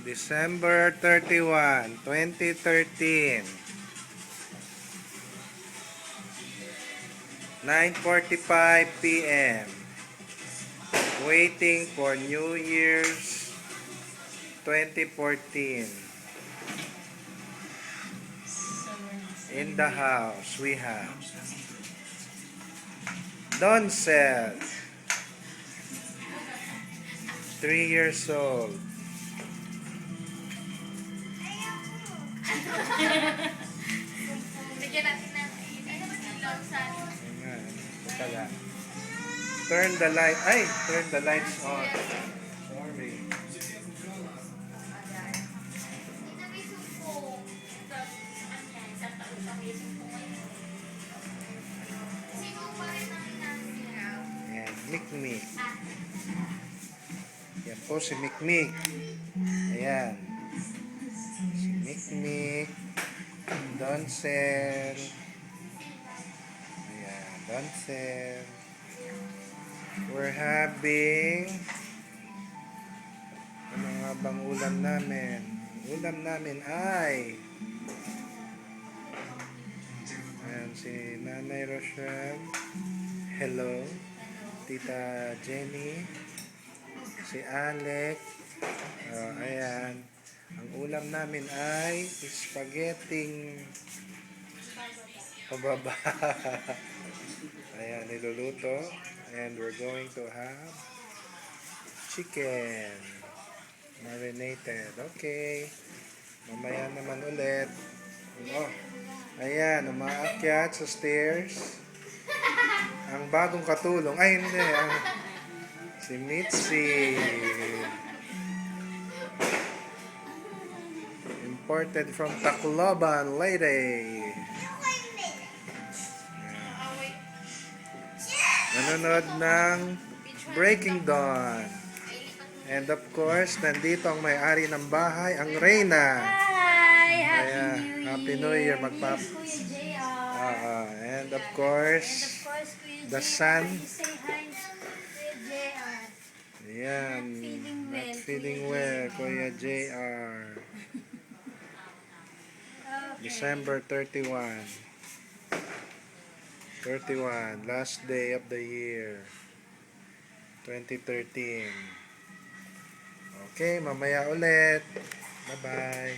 December 31, 2013. 9:45 p.m. Waiting for New Year's 2014. In the house, we have Doncel, 3 years old. Bigyan natin ng ilaw sa Ayan, ito pala. Turn the light. Ay, turn the lights on. Sorry. Ito may sumpong. Ito, sa taon pa may sumpong ngayon. Sino pa rin ang inasiraw? Ayan, Mikmik. Yan po si Mikmik. Ayan. Si Mikmik. Doncel. Ayan, Doncel. We're having ano nga bang ulam namin? Ulam namin ay ayan, si Nanay Rochelle. Hello. Tita Jenny. Si Alec. Ayan. Ang ulam namin ay spaghetti pababa. Ayan, niluluto. And we're going to have chicken marinated. Okay. Mamaya naman ulit. Oh. Ayan, umaakyat sa stairs. Ang bagong katulong. Ay, hindi. Si Mitzi. Imported from Tacloban, Leyte. Nanonood ng Breaking Dawn. And of course, nandito ang may-ari ng bahay, ang Reyna. Hi! Ayan, Happy New Year. Kuya JR. And of course, the sun. Say hi, Kuya JR. Ayan, not feeling well, Kuya JR. December 31. 31, last day of the year 2013. Okay, mamaya ulit. Bye-bye.